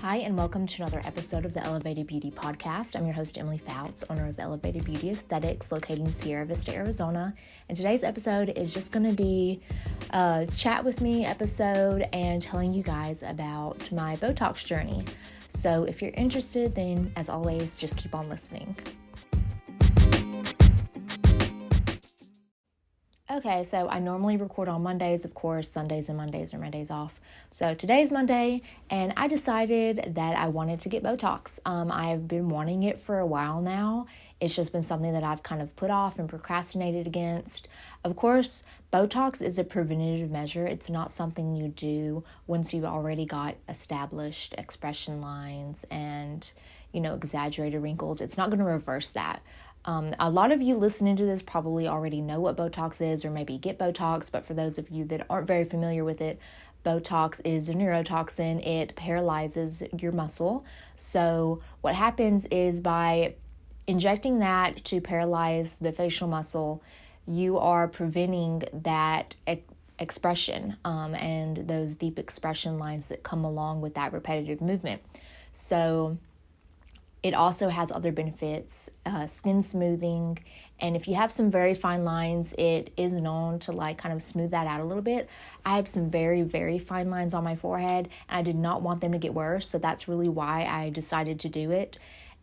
Hi, and welcome to another episode of the Elevated Beauty Podcast. I'm your host, Emily Fouts, owner of Elevated Beauty Aesthetics, located in Sierra Vista, Arizona. And today's episode is just going to be a chat with me episode and telling you guys about my Botox journey. So if you're interested, then as always, just keep on listening. Okay, so I normally record on Mondays, of course. Sundays and Mondays are my days off. So today's Monday, and I decided that I wanted to get Botox. I've been wanting it for a while now. It's just been something that I've kind of put off and procrastinated against. Of course, Botox is a preventative measure. It's not something you do once you've already got established expression lines and, exaggerated wrinkles. It's not going to reverse that. A lot of you listening to this probably already know what Botox is or maybe get Botox, but for those of you that aren't very familiar with it, Botox is a neurotoxin. It paralyzes your muscle. So what happens is by injecting that to paralyze the facial muscle, you are preventing that expression and those deep expression lines that come along with that repetitive movement. So it also has other benefits, skin smoothing, and if you have some very fine lines, it is known to kind of smooth that out a little bit. I have some very, very fine lines on my forehead, and I did not want them to get worse, so that's really why I decided to do it.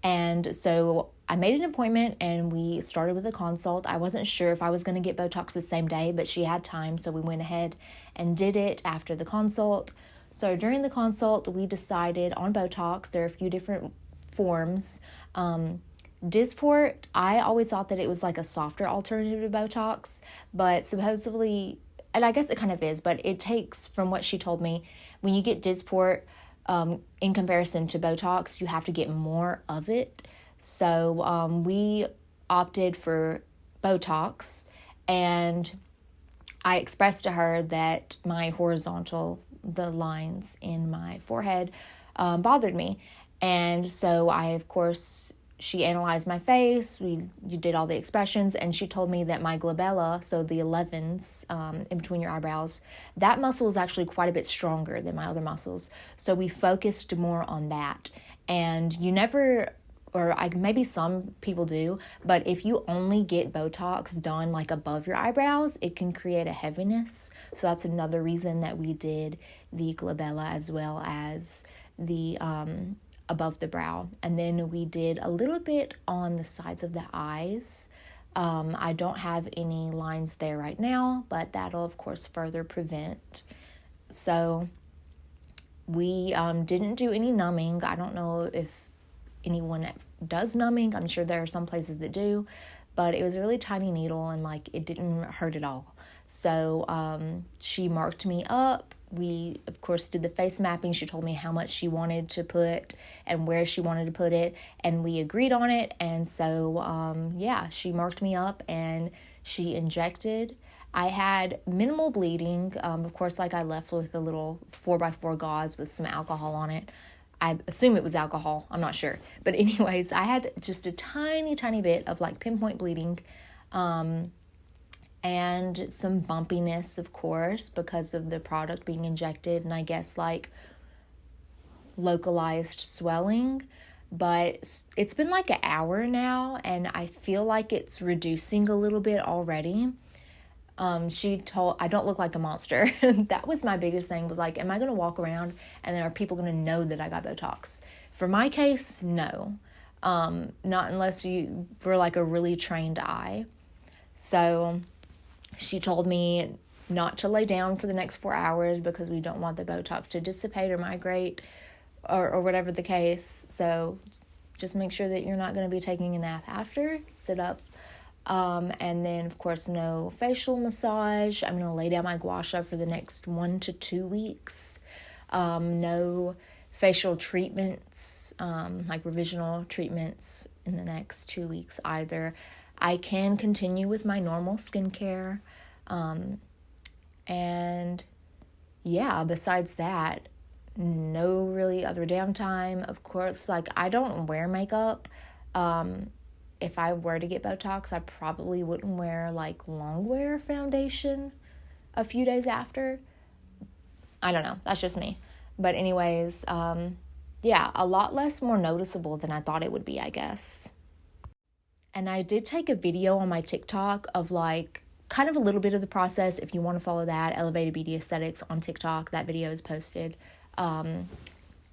And so I made an appointment, and we started with a consult. I wasn't sure if I was going to get Botox the same day, but she had time, so we went ahead and did it after the consult. So during the consult, we decided on Botox. There are a few different forms. Dysport, I always thought that it was like a softer alternative to Botox, but supposedly, and I guess it kind of is, but it takes, from what she told me, when you get Dysport, in comparison to Botox, you have to get more of it. So we opted for Botox, and I expressed to her that my the lines in my forehead bothered me. And so she analyzed my face, you did all the expressions, and she told me that my glabella, so the 11s in between your eyebrows, that muscle is actually quite a bit stronger than my other muscles. So we focused more on that. And maybe some people do, but if you only get Botox done above your eyebrows, it can create a heaviness. So that's another reason that we did the glabella as well as the above the brow. And then we did a little bit on the sides of the eyes. I don't have any lines there right now, but that'll of course further prevent. So we didn't do any numbing. I don't know if anyone does numbing. I'm sure there are some places that do, but it was a really tiny needle and it didn't hurt at all. So she marked me up. We, of course, did the face mapping. She told me how much she wanted to put and where she wanted to put it, and we agreed on it. And so, she marked me up and she injected. I had minimal bleeding. Of course, I left with a little 4x4 gauze with some alcohol on it. I assume it was alcohol. I'm not sure. But anyways, I had just a tiny, tiny bit of pinpoint bleeding. And some bumpiness, of course, because of the product being injected, and I guess localized swelling. But it's been an hour now, and I feel like it's reducing a little bit already. She told, I don't look like a monster. That was my biggest thing, was am I going to walk around and then are people going to know that I got Botox? For my case, no. Not unless you were a really trained eye. So she told me not to lay down for the next 4 hours because we don't want the Botox to dissipate or migrate or whatever the case. So just make sure that you're not going to be taking a nap after. Sit up. And then, of course, no facial massage. I'm going to lay down my gua sha for the next 1 to 2 weeks. No facial treatments, revisional treatments in the next 2 weeks either. I can continue with my normal skincare. Besides that, no really other downtime. Of course, I don't wear makeup. If I were to get Botox, I probably wouldn't wear long wear foundation a few days after. I don't know. That's just me. But anyways, yeah, a lot less more noticeable than I thought it would be, I guess. And I did take a video on my TikTok of like kind of a little bit of the process. If you want to follow that, Elevated Beauty Aesthetics on TikTok, that video is posted.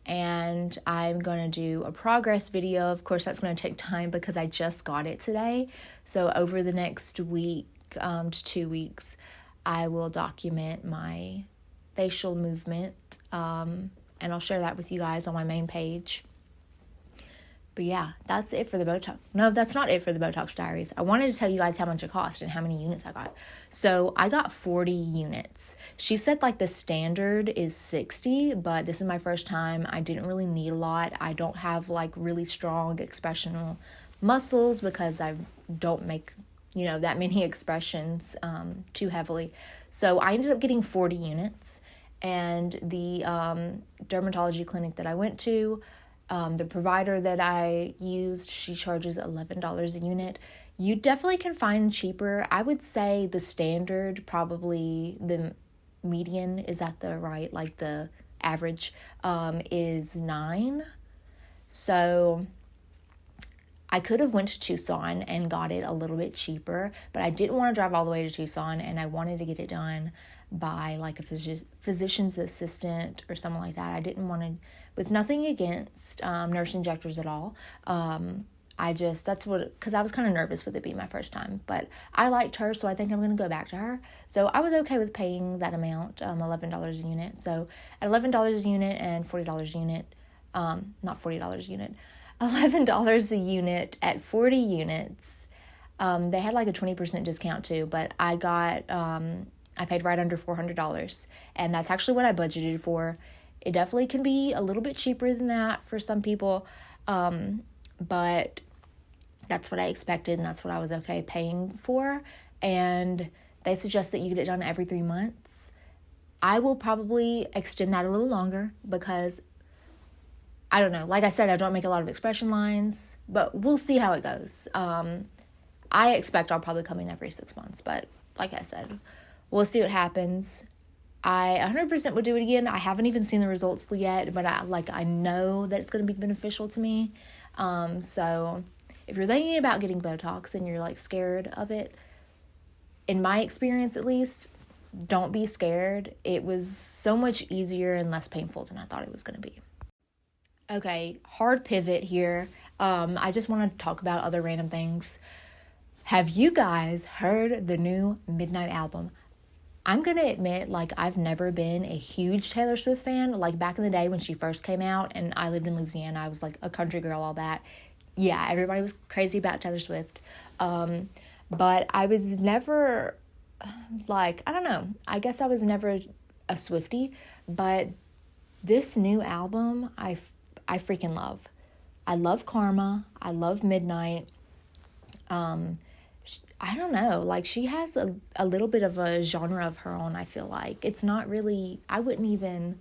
And I'm going to do a progress video. Of course, that's going to take time because I just got it today. So over the next week to 2 weeks, I will document my facial movement. And I'll share that with you guys on my main page. But yeah, that's it for the Botox. No, that's not it for the Botox Diaries. I wanted to tell you guys how much it cost and how many units I got. So I got 40 units. She said like the standard is 60, but this is my first time. I didn't really need a lot. I don't have like really strong expressional muscles because I don't make, that many expressions too heavily. So I ended up getting 40 units. And the dermatology clinic that I went to, the provider that I used, she charges $11 a unit. You definitely can find cheaper. I would say the standard, probably the median, is that the right, like the average, is $9. So I could have went to Tucson and got it a little bit cheaper, but I didn't want to drive all the way to Tucson, and I wanted to get it done by like a physician's assistant or something like that. I didn't want to, with nothing against nurse injectors at all. Because I was kind of nervous with it being my first time, but I liked her, so I think I'm going to go back to her. So I was okay with paying that amount, $11 a unit. So at $11 a unit and $40 a unit, not $40 a unit, $11 a unit at 40 units. They had like a 20% discount too, but I paid right under $400, and that's actually what I budgeted for. It definitely can be a little bit cheaper than that for some people, but that's what I expected, and that's what I was okay paying for. And they suggest that you get it done every 3 months. I will probably extend that a little longer because, I don't know, like I said, I don't make a lot of expression lines, but we'll see how it goes. I expect I'll probably come in every 6 months, but like I said, we'll see what happens. I 100% would do it again. I haven't even seen the results yet, but I know that it's going to be beneficial to me. So if you're thinking about getting Botox and you're like scared of it, in my experience at least, don't be scared. It was so much easier and less painful than I thought it was going to be. Okay, hard pivot here. I just want to talk about other random things. Have you guys heard the new Midnight album? I'm going to admit, like, I've never been a huge Taylor Swift fan. Like, back in the day when she first came out and I lived in Louisiana, I was, like, a country girl, all that. Yeah, everybody was crazy about Taylor Swift. But I was never, I don't know. I guess I was never a Swiftie. But this new album, I freaking love. I love Karma. I love Midnight. I don't know, like she has a little bit of a genre of her own, I feel like. It's not really, I wouldn't even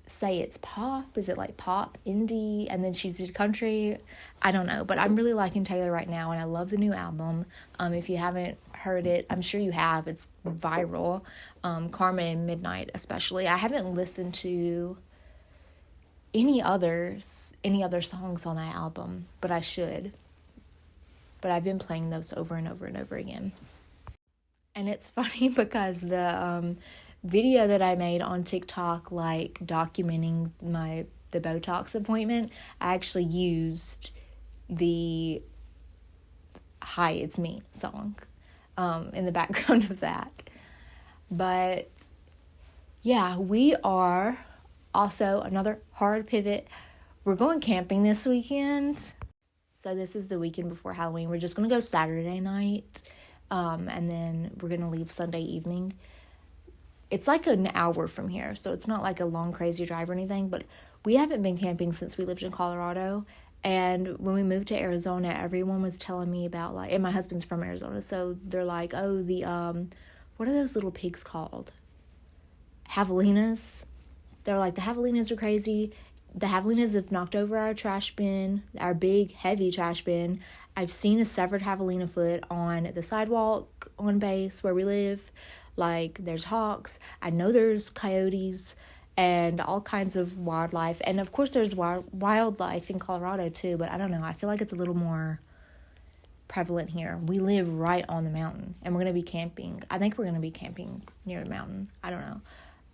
say it's pop. Is it like pop, indie, and then she's did country? I don't know, but I'm really liking Taylor right now, and I love the new album. If you haven't heard it, I'm sure you have. It's viral. Karma and Midnight especially. I haven't listened to any other songs on that album, but I should. But I've been playing those over and over and over again. And it's funny because the video that I made on TikTok, like documenting the Botox appointment, I actually used the Hi, It's Me song in the background of that. But yeah, we are also, another hard pivot, we're going camping this weekend. So this is the weekend before Halloween. We're just going to go Saturday night, and then we're going to leave Sunday evening. It's like an hour from here, so it's not like a long, crazy drive or anything, but we haven't been camping since we lived in Colorado, and when we moved to Arizona, everyone was telling me about, like, and my husband's from Arizona, so they're like, oh, the, what are those little pigs called? Javelinas. They're like, the javelinas are crazy. The javelinas have knocked over our trash bin, our big, heavy trash bin. I've seen a severed javelina foot on the sidewalk on base where we live. Like, there's hawks. I know there's coyotes. and all kinds of wildlife. And of course there's wildlife in Colorado too, but I don't know, I feel like it's a little more prevalent here. We live right on the mountain, and we're going to be camping. I think we're going to be camping near the mountain. I don't know,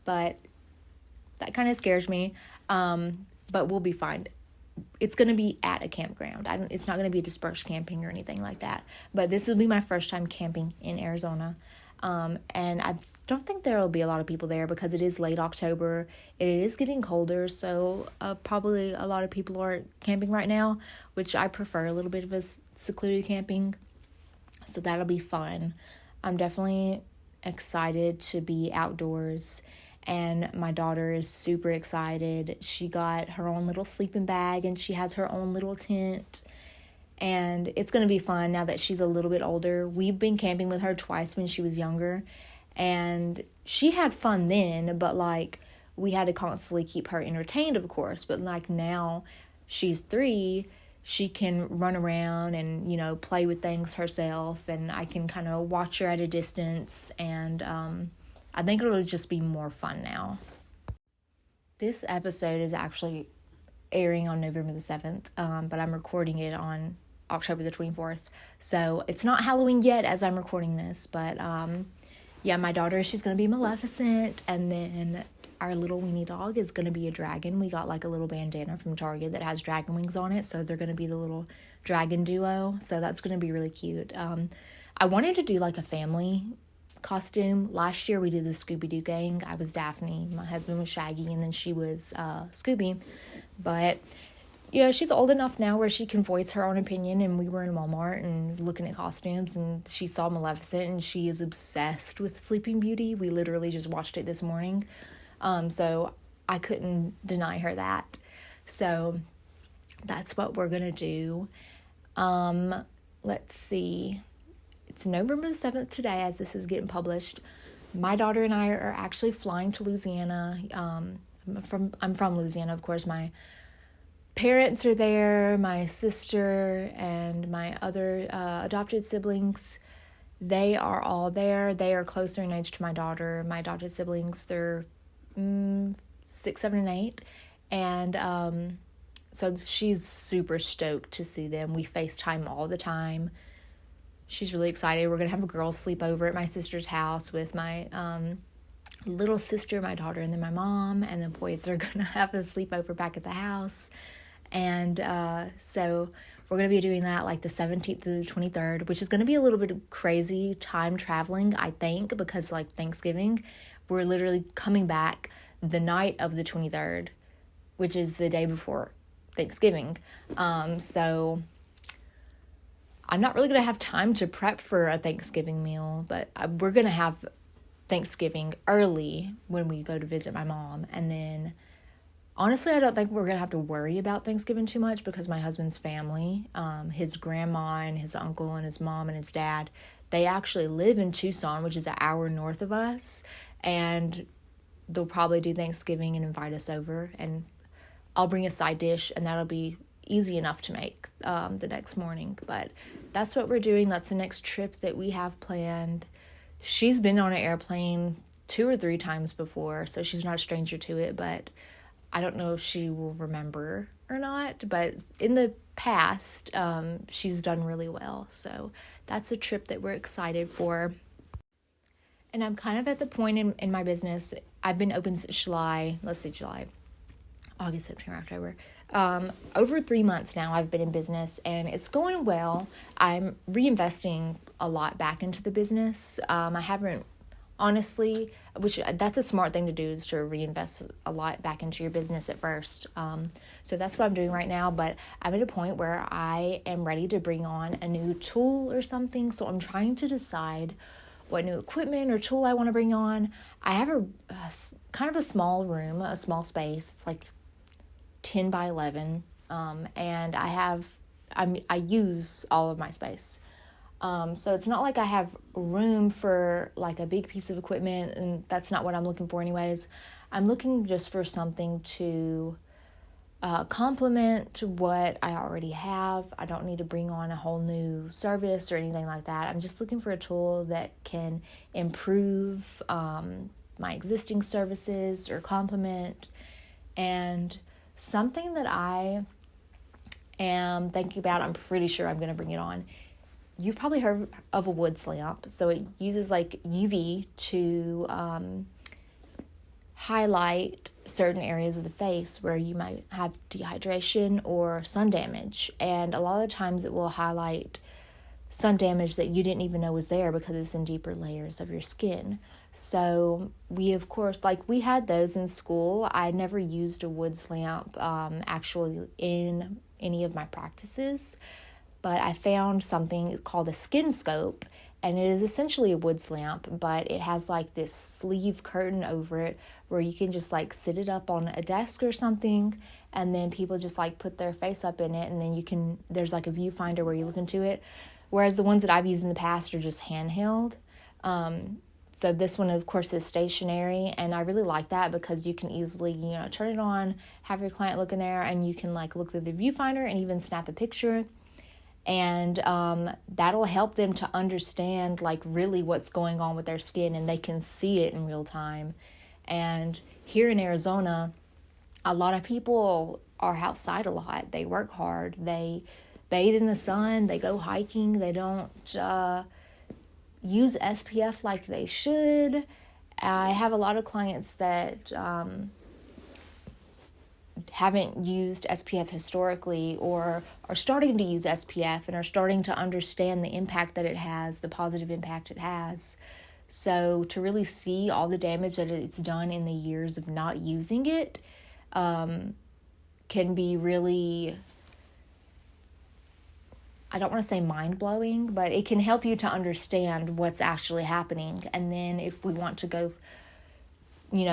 but that kind of scares me. But we'll be fine. It's going to be at a campground. It's not going to be dispersed camping or anything like that. But this will be my first time camping in Arizona. And I don't think there will be a lot of people there because it is late October. It is getting colder, so probably a lot of people aren't camping right now, which I prefer, a little bit of a secluded camping. So that'll be fun. I'm definitely excited to be outdoors, and my daughter is super excited. She got her own little sleeping bag, and she has her own little tent. And it's going to be fun now that she's a little bit older. We've been camping with her twice when she was younger, and she had fun then, but like we had to constantly keep her entertained, of course. But like now she's 3, she can run around and, you know, play with things herself, and I can kind of watch her at a distance, and I think it'll just be more fun now. This episode is actually airing on November the 7th, but I'm recording it on October the 24th. So it's not Halloween yet as I'm recording this, but yeah, my daughter, she's going to be Maleficent, and then our little weenie dog is going to be a dragon. We got like a little bandana from Target that has dragon wings on it, so they're going to be the little dragon duo, so that's going to be really cute. I wanted to do like a family costume. Last year we did the Scooby-Doo gang. I was Daphne, my husband was Shaggy, and then she was Scooby. But yeah, she's old enough now where she can voice her own opinion, and we were in Walmart and looking at costumes, and she saw Maleficent, and she is obsessed with Sleeping Beauty. We literally just watched it this morning, so I couldn't deny her that. So that's what we're gonna do. Let's see. It's November the 7th today as this is getting published. My daughter and I are actually flying to Louisiana. I'm from Louisiana, of course. My parents are there, my sister and my other adopted siblings. They are all there. They are closer in age to my daughter. My adopted siblings, they're 6, 7, and 8. And so she's super stoked to see them. We FaceTime all the time. She's really excited. We're going to have a girls' sleepover at my sister's house with my little sister, my daughter, and then my mom. And the boys are going to have a sleepover back at the house. And so we're going to be doing that like the 17th to the 23rd, which is going to be a little bit of crazy time traveling, I think, because like Thanksgiving, we're literally coming back the night of the 23rd, which is the day before Thanksgiving. So I'm not really going to have time to prep for a Thanksgiving meal, but we're going to have Thanksgiving early when we go to visit my mom. And then honestly, I don't think we're going to have to worry about Thanksgiving too much because my husband's family, his grandma and his uncle and his mom and his dad, they actually live in Tucson, which is an hour north of us. And they'll probably do Thanksgiving and invite us over. And I'll bring a side dish, and that'll be easy enough to make the next morning. But that's what we're doing. That's the next trip that we have planned. She's been on an airplane 2 or 3 times before, so she's not a stranger to it, but I don't know if she will remember or not. But in the past, she's done really well, so that's a trip that we're excited for. And I'm kind of at the point in my business. I've been open since July, August, September, October. Over 3 months now I've been in business, and it's going well. I'm reinvesting a lot back into the business. I haven't, honestly, which that's a smart thing to do, is to reinvest a lot back into your business at first. So that's what I'm doing right now, but I'm at a point where I am ready to bring on a new tool or something. So I'm trying to decide what new equipment or tool I want to bring on. I have a kind of a small room, a small space. It's like 10 by 11, and I use all of my space. So it's not like I have room for like a big piece of equipment, and that's not what I'm looking for anyways. I'm looking just for something to complement what I already have. I don't need to bring on a whole new service or anything like that. I'm just looking for a tool that can improve my existing services or complement. And something that I am thinking about, I'm pretty sure I'm going to bring it on. You've probably heard of a woods lamp. So it uses like UV to highlight certain areas of the face where you might have dehydration or sun damage. And a lot of the times it will highlight sun damage that you didn't even know was there because it's in deeper layers of your skin. So we, of course, like we had those in school. I never used a woods lamp actually in any of my practices, but I found something called a skin scope, and it is essentially a woods lamp, but it has like this sleeve curtain over it where you can just like sit it up on a desk or something, and then people just like put their face up in it, and then there's like a viewfinder where you look into it. Whereas the ones that I've used in the past are just handheld. So this one, of course, is stationary, and I really like that because you can easily, turn it on, have your client look in there, and you can like look through the viewfinder and even snap a picture. And that'll help them to understand like really what's going on with their skin, and they can see it in real time. And here in Arizona, a lot of people are outside a lot. They work hard. They bathe in the sun. They go hiking. They don't use SPF like they should. I have a lot of clients that haven't used SPF historically or are starting to use SPF and are starting to understand the impact that it has, the positive impact it has. So to really see all the damage that it's done in the years of not using it can be really, I don't want to say mind-blowing, but it can help you to understand what's actually happening. And then if we want to go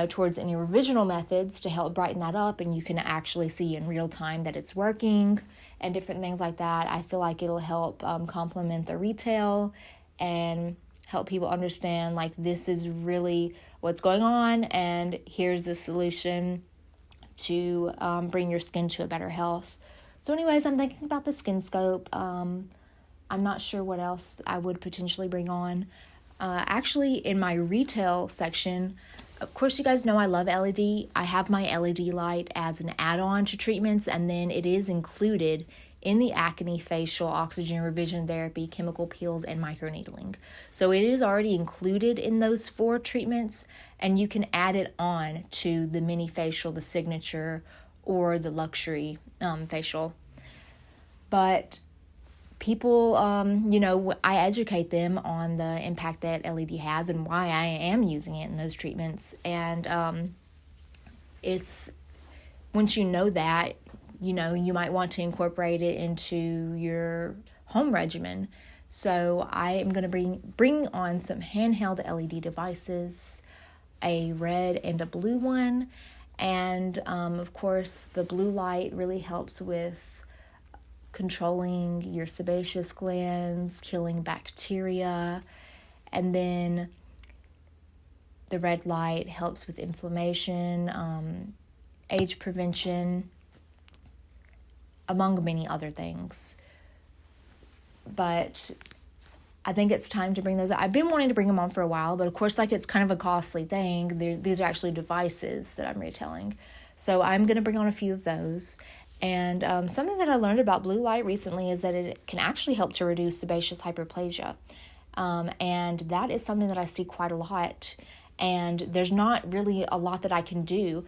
towards any revisional methods to help brighten that up, and you can actually see in real time that it's working and different things like that, I feel like it'll help complement the retail and help people understand like this is really what's going on, and here's the solution to bring your skin to a better health. So anyways, I'm thinking about the skin scope. I'm not sure what else I would potentially bring on. Actually, in my retail section, of course, you guys know I love LED. I have my LED light as an add-on to treatments, and then it is included in the acne, facial, oxygen revision therapy, chemical peels, and microneedling. So it is already included in those 4 treatments, and you can add it on to the mini facial, the signature, or the luxury facial. But people, I educate them on the impact that LED has and why I am using it in those treatments. And it's, once you know that, you might want to incorporate it into your home regimen. So I am going to bring on some handheld LED devices, a red and a blue one. And of course, the blue light really helps with controlling your sebaceous glands, killing bacteria. And then the red light helps with inflammation, age prevention, among many other things. But I think it's time to bring those out. I've been wanting to bring them on for a while, but of course, like, it's kind of a costly thing. These are actually devices that I'm retailing. So I'm going to bring on a few of those. And something that I learned about blue light recently is that it can actually help to reduce sebaceous hyperplasia. And that is something that I see quite a lot. And there's not really a lot that I can do.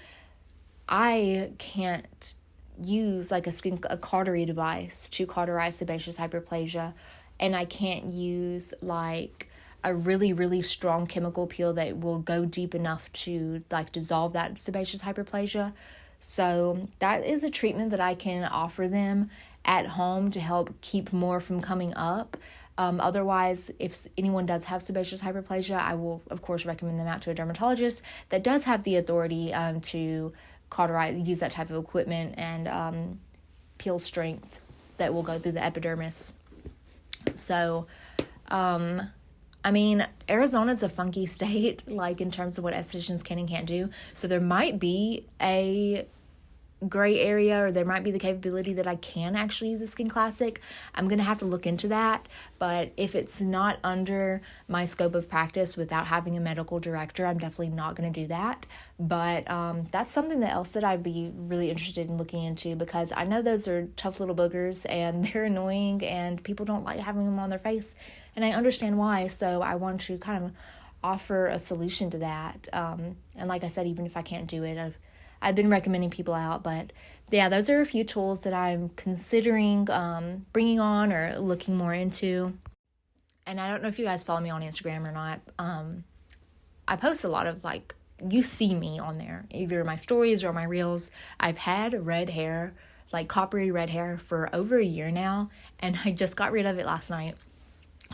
I can't use like a cautery device to cauterize sebaceous hyperplasia. And I can't use like a really, really strong chemical peel that will go deep enough to like dissolve that sebaceous hyperplasia. So that is a treatment that I can offer them at home to help keep more from coming up. Otherwise, if anyone does have sebaceous hyperplasia, I will, of course, recommend them out to a dermatologist that does have the authority to cauterize, use that type of equipment and peel strength that will go through the epidermis. So, Arizona's a funky state, like in terms of what estheticians can and can't do. So there might be a gray area, or there might be the capability that I can actually use a Skin Classic. I'm going to have to look into that. But if it's not under my scope of practice without having a medical director, I'm definitely not going to do that. But that's something else that I'd be really interested in looking into, because I know those are tough little boogers and they're annoying and people don't like having them on their face. And I understand why. So I want to kind of offer a solution to that. And like I said, even if I can't do it, I've been recommending people out. But yeah, those are a few tools that I'm considering bringing on or looking more into. And I don't know if you guys follow me on Instagram or not. I post a lot of, like, you see me on there, either my stories or my reels. I've had red hair, like coppery red hair, for over a year now, and I just got rid of it last night.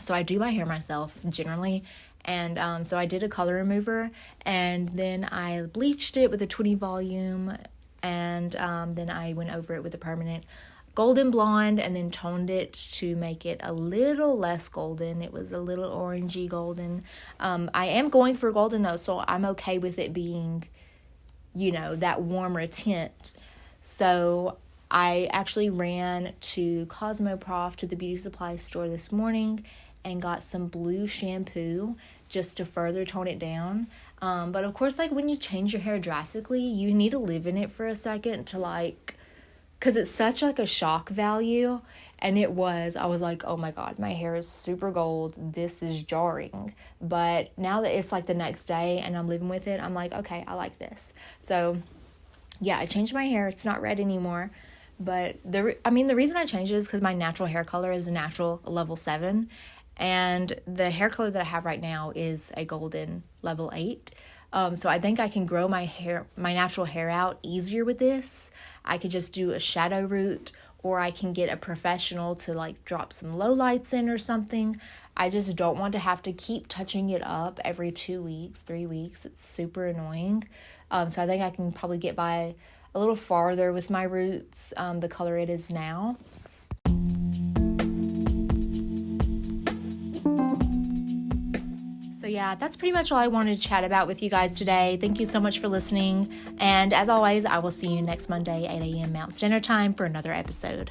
So I do my hair myself generally, and so I did a color remover, and then I bleached it with a 20 volume, and then I went over it with a permanent golden blonde, and then toned it to make it a little less golden. It was a little orangey golden. I am going for golden though, so I'm okay with it being, that warmer tint. So I actually ran to Cosmoprof, to the beauty supply store this morning, and got some blue shampoo just to further tone it down. But of course, like, when you change your hair drastically, you need to live in it for a second to, because it's such, a shock value. And I was like, oh my God, my hair is super gold. This is jarring. But now that it's, the next day and I'm living with it, I'm like, okay, I like this. So, yeah, I changed my hair. It's not red anymore. But the reason I changed it is because my natural hair color is a natural level 7. And the hair color that I have right now is a golden level 8. So I think I can grow my natural hair out easier with this. I could just do a shadow root, or I can get a professional to drop some low lights in or something. I just don't want to have to keep touching it up every 2 weeks, 3 weeks. It's super annoying. So I think I can probably get by a little farther with my roots, the color it is now. So yeah, that's pretty much all I wanted to chat about with you guys today. Thank you so much for listening. And as always, I will see you next Monday, 8 a.m. Mountain Standard Time, for another episode.